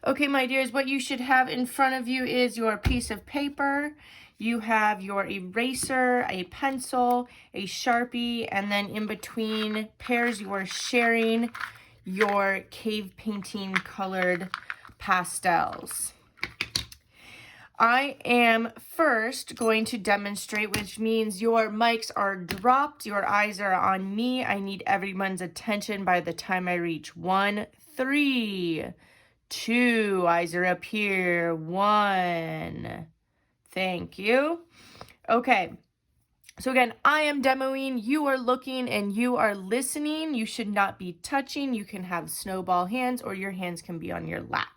Okay, my dears, what you should have in front of you is your piece of paper. You have your eraser, a pencil, a Sharpie, and then in between pairs you are sharing your cave painting colored pastels. I am first going to demonstrate, which means your mics are dropped, your eyes are on me. I need everyone's attention by the time I reach 1, 3, 2, eyes are up here, 1. Thank you. Okay. So again, I am demoing, you are looking, and you are listening. You should not be touching. You can have snowball hands or your hands can be on your lap.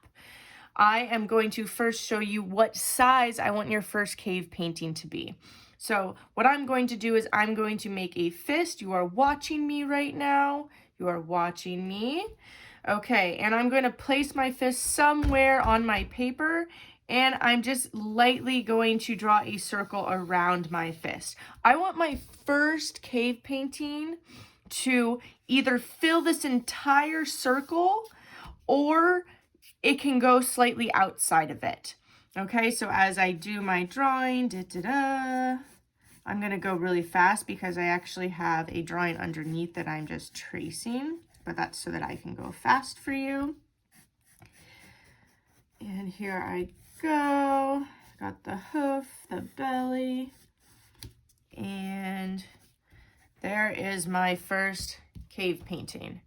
I am going to first show you what size I want your first cave painting to be. So what I'm going to do is I'm going to make a fist. You are watching me right now. You are watching me. Okay, and I'm going to place my fist somewhere on my paper, and I'm just lightly going to draw a circle around my fist. I want my first cave painting to either fill this entire circle or it can go slightly outside of it. Okay, so as I do my drawing, I'm gonna go really fast because I actually have a drawing underneath that I'm just tracing, but that's so that I can go fast for you. And here I go. Got the hoof, the belly, and there is my first cave painting.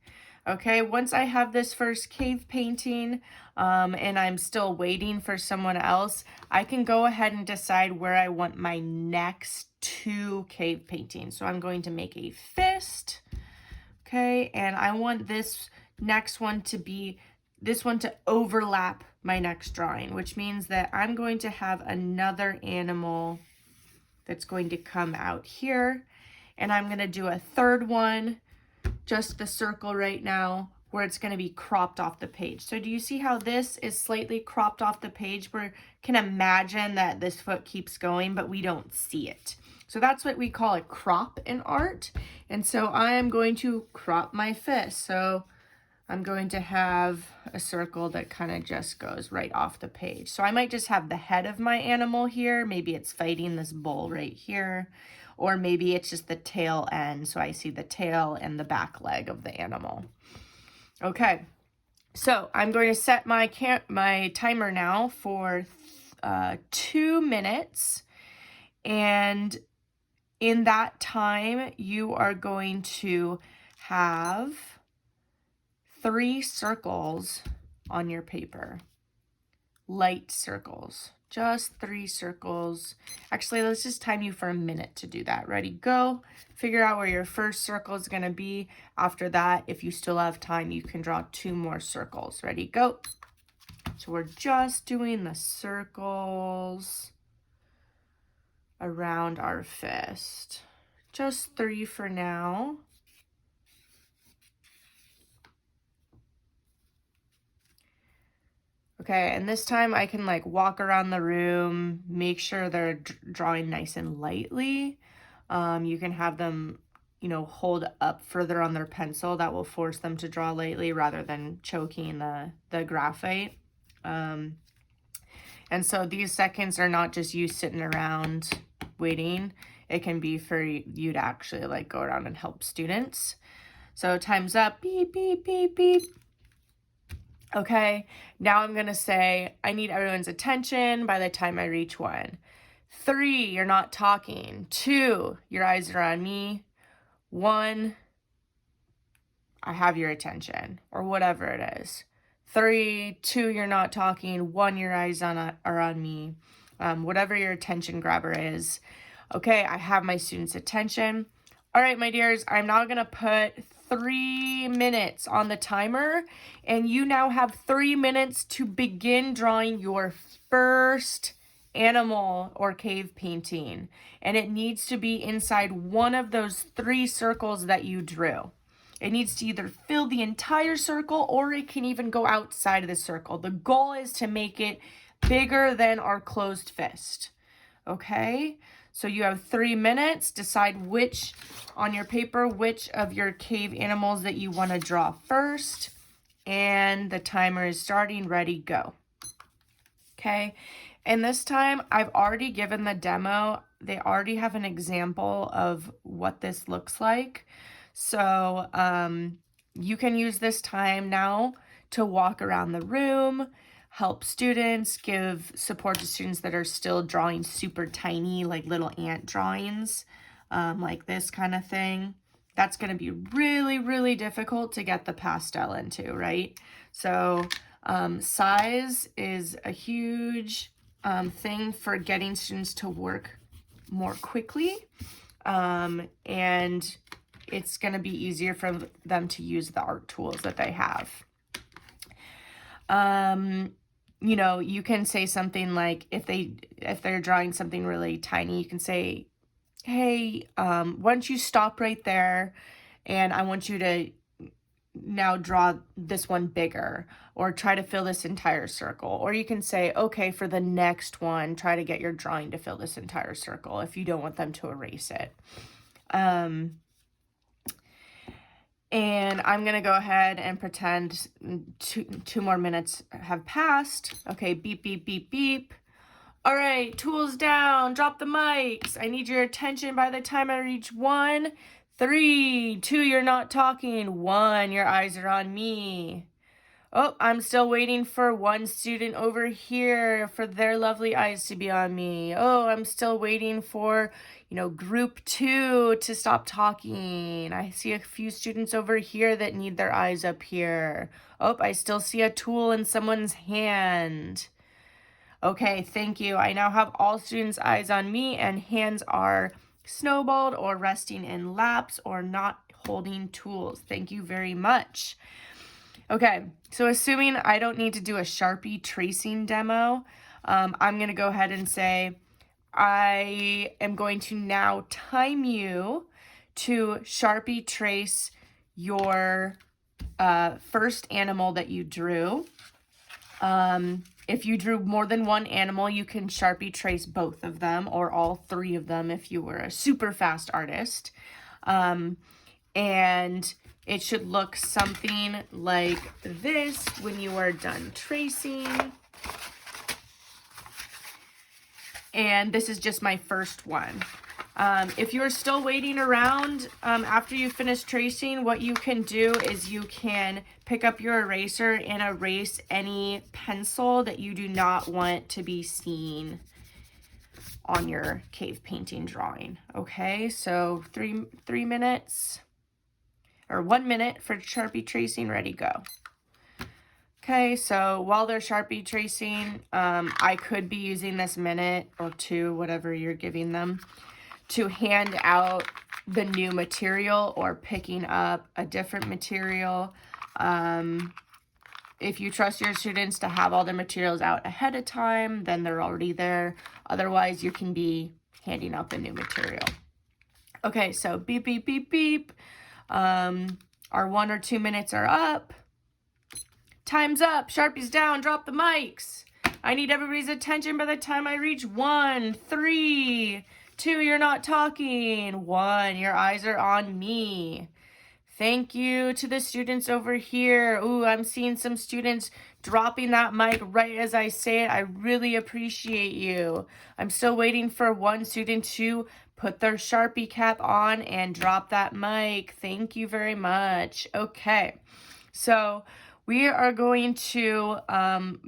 Okay, once I have this first cave painting and I'm still waiting for someone else, I can go ahead and decide where I want my next 2 cave paintings. So I'm going to make a fist, okay, and I want this next one to be, this one to overlap my next drawing, which means that I'm going to have another animal that's going to come out here, and I'm going to do a third one, just the circle right now, where it's going to be cropped off the page. So do you see how this is slightly cropped off the page? We can imagine that this foot keeps going, but we don't see it. So that's what we call a crop in art. And so I am going to crop my fist. So I'm going to have a circle that kind of just goes right off the page. So I might just have the head of my animal here. Maybe it's fighting this bull right here. Or maybe it's just the tail end, so I see the tail and the back leg of the animal. Okay, so I'm going to set my timer now for 2 minutes. And in that time, you are going to have 3 circles on your paper. Light circles. Just 3 circles. Actually, let's just time you for a minute to do that. Ready, go. Figure out where your first circle is going to be. After that, if you still have time, you can draw 2 more circles. Ready, go. So we're just doing the circles around our fist. Just 3 for now. Okay, and this time I can like walk around the room, make sure they're drawing nice and lightly. You can have them, you know, hold up further on their pencil. That will force them to draw lightly rather than choking the graphite. And so these seconds are not just you sitting around waiting. It can be for you to actually like go around and help students. So time's up, beep, beep, beep, beep. Okay, now I'm going to say, I need everyone's attention by the time I reach 1. 3, you're not talking. 2, your eyes are on me. 1, I have your attention, or whatever it is. 3, 2, you're not talking. 1, your eyes are on me. Whatever your attention grabber is. Okay, I have my students' attention. All right, my dears, I'm now going to put 3 minutes on the timer, and you now have 3 minutes to begin drawing your first animal or cave painting, and it needs to be inside one of those 3 circles that you drew. It needs to either fill the entire circle or it can even go outside of the circle. The goal is to make it bigger than our closed fist. Okay, so you have 3 minutes. Decide which, on your paper, which of your cave animals that you want to draw first. and the timer is starting. Ready, go. Okay, and this time I've already given the demo. They already have an example of what this looks like. So you can use this time now to walk around the room, help students, give support to students that are still drawing super tiny, like little ant drawings, like this kind of thing. That's going to be really, really difficult to get the pastel into, right? So size is a huge thing for getting students to work more quickly, and it's going to be easier for them to use the art tools that they have. You know, you can say something like, if they're drawing something really tiny, you can say, hey, why don't you stop right there, and I want you to now draw this one bigger, or try to fill this entire circle. Or you can say, okay, for the next one, try to get your drawing to fill this entire circle if you don't want them to erase it. And I'm going to go ahead and pretend two more minutes have passed. Okay, beep, beep, beep, beep. All right, tools down, drop the mics. I need your attention by the time I reach 1, 3, 2, you're not talking. 1, your eyes are on me. Oh, I'm still waiting for one student over here for their lovely eyes to be on me. Oh, I'm still waiting for, group 2 to stop talking. I see a few students over here that need their eyes up here. Oh, I still see a tool in someone's hand. Okay, thank you. I now have all students' eyes on me, and hands are snowballed or resting in laps or not holding tools. Thank you very much. Okay, so assuming I don't need to do a Sharpie tracing demo, I'm going to go ahead and say I am going to now time you to Sharpie trace your first animal that you drew. If you drew more than one animal, you can Sharpie trace both of them or all 3 of them if you were a super fast artist. And it should look something like this when you are done tracing. And this is just my first one. If you're still waiting around after you finish tracing, what you can do is you can pick up your eraser and erase any pencil that you do not want to be seen on your cave painting drawing. Okay, so 3 minutes or 1 minute for Sharpie tracing. Ready, go. Okay, so while they're Sharpie tracing, I could be using this minute or 2, whatever you're giving them, to hand out the new material or picking up a different material. If you trust your students to have all the materials out ahead of time, then they're already there. Otherwise, you can be handing out the new material. Okay, so beep, beep, beep, beep. Our 1 or 2 minutes are up. Time's up. Sharpie's down. Drop the mics. I need everybody's attention by the time I reach 1, 3, 2, you're not talking. 1, your eyes are on me. Thank you to the students over here. Ooh, I'm seeing some students dropping that mic right as I say it. I really appreciate you. I'm still waiting for one student to put their Sharpie cap on and drop that mic. Thank you very much. Okay, so we are going to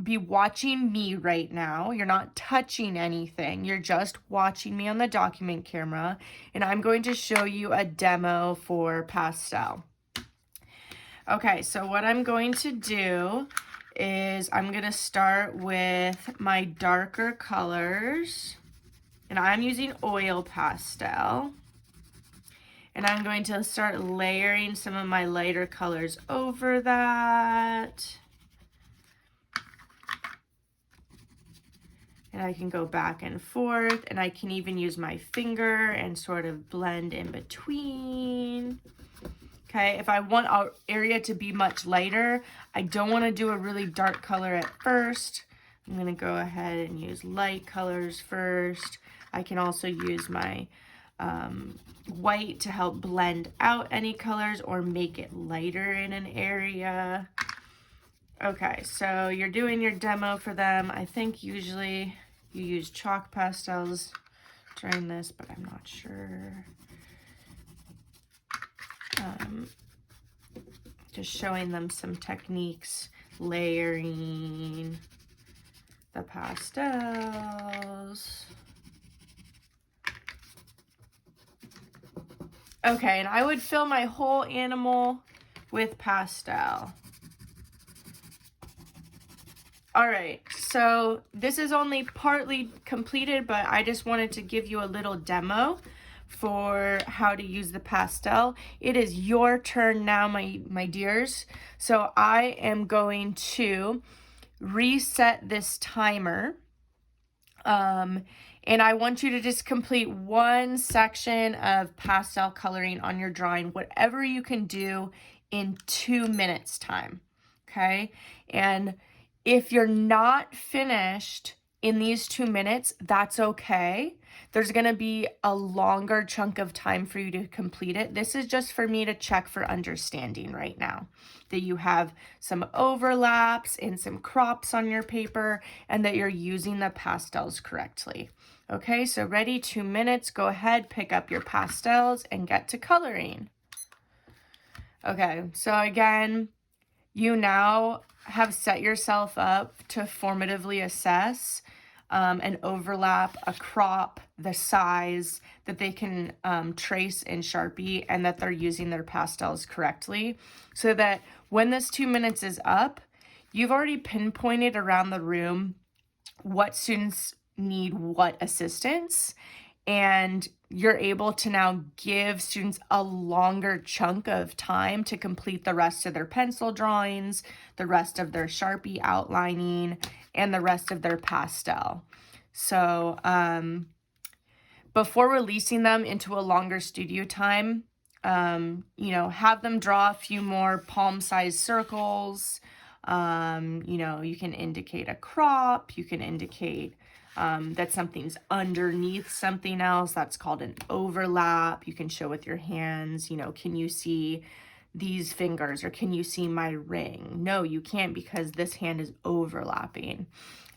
be watching me right now. You're not touching anything. You're just watching me on the document camera. And I'm going to show you a demo for Pastel. Okay, so what I'm going to do is I'm going to start with my darker colors. And I'm using oil pastel. And I'm going to start layering some of my lighter colors over that. And I can go back and forth, and I can even use my finger and sort of blend in between. Okay, if I want our area to be much lighter, I don't want to do a really dark color at first. I'm going to go ahead and use light colors first. I can also use my white to help blend out any colors or make it lighter in an area. Okay, so you're doing your demo for them. I think usually you use chalk pastels during this, but I'm not sure. Just showing them some techniques, layering the pastels. Okay, and I would fill my whole animal with pastel. All right, so this is only partly completed, but I just wanted to give you a little demo for how to use the pastel. It is your turn now, my dears. So I am going to reset this timer. And I want you to just complete one section of pastel coloring on your drawing, whatever you can do in 2 minutes time, okay? And if you're not finished in these 2 minutes, that's okay. There's gonna be a longer chunk of time for you to complete it. This is just for me to check for understanding right now, that you have some overlaps and some crops on your paper and that you're using the pastels correctly. Okay, so ready, 2 minutes, go ahead, pick up your pastels and get to coloring. Okay, so again, you now have set yourself up to formatively assess an overlap, a crop, the size that they can trace in Sharpie, and that they're using their pastels correctly, so that when this 2 minutes is up, you've already pinpointed around the room what students need what assistance, and you're able to now give students a longer chunk of time to complete the rest of their pencil drawings, the rest of their Sharpie outlining, and the rest of their pastel. So before releasing them into a longer studio time, you know, have them draw a few more palm-sized circles. You know, you can indicate a crop, you can indicate that something's underneath something else. That's called an overlap. You can show with your hands, you know, can you see these fingers, or can you see my ring? No, you can't, because this hand is overlapping.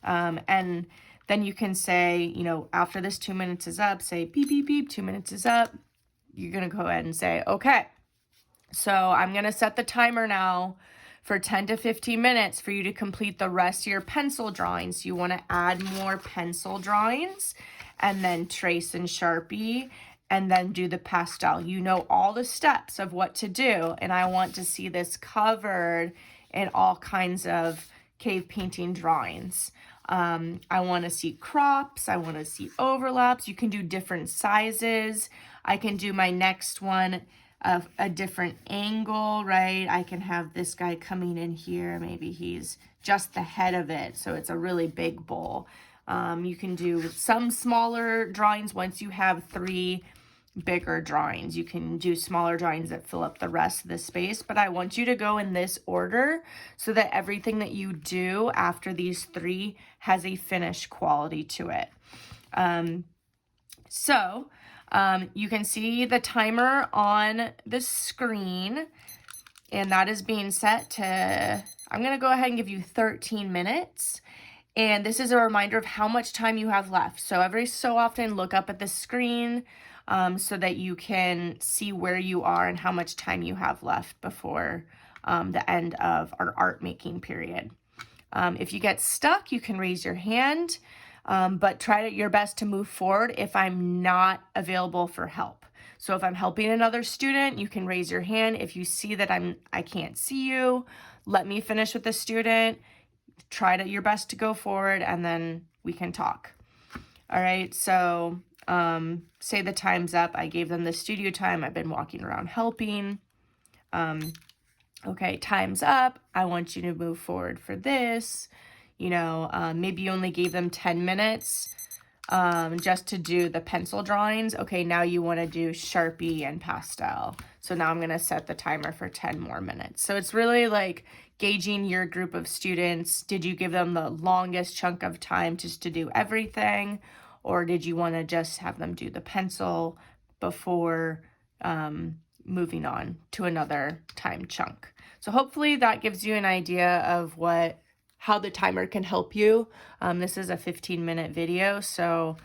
And then you can say, you know, after this 2 minutes is up, say beep, beep, beep, 2 minutes is up. You're going to go ahead and say, okay, so I'm going to set the timer now for 10 to 15 minutes for you to complete the rest of your pencil drawings. You want to add more pencil drawings and then trace in Sharpie and then do the pastel. You know all the steps of what to do, and I want to see this covered in all kinds of cave painting drawings. I want to see crops. I want to see overlaps. You can do different sizes. I can do my next one of a different angle, right? I can have this guy coming in here. Maybe he's just the head of it, so it's a really big bowl. You can do some smaller drawings once you have 3 bigger drawings. You can do smaller drawings that fill up the rest of the space, but I want you to go in this order so that everything that you do after these 3 has a finished quality to it. You can see the timer on the screen, and that is being set to, I'm going to go ahead and give you 13 minutes. And this is a reminder of how much time you have left. So every so often, look up at the screen so that you can see where you are and how much time you have left before the end of our art making period. If you get stuck, you can raise your hand. But try your best to move forward if I'm not available for help. So if I'm helping another student, you can raise your hand. If you see that I can't see you, let me finish with the student. Try your best to go forward, and then we can talk. All right, so say the time's up. I gave them the studio time. I've been walking around helping. Okay, time's up. I want you to move forward for this. You know, maybe you only gave them 10 minutes just to do the pencil drawings. Okay, now you want to do Sharpie and pastel. So now I'm going to set the timer for 10 more minutes. So it's really like gauging your group of students. Did you give them the longest chunk of time just to do everything? Or did you want to just have them do the pencil before moving on to another time chunk? So hopefully that gives you an idea of how the timer can help you. This is a 15-minute video, so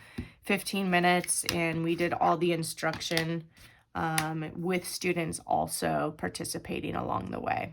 15 minutes, and we did all the instruction with students also participating along the way.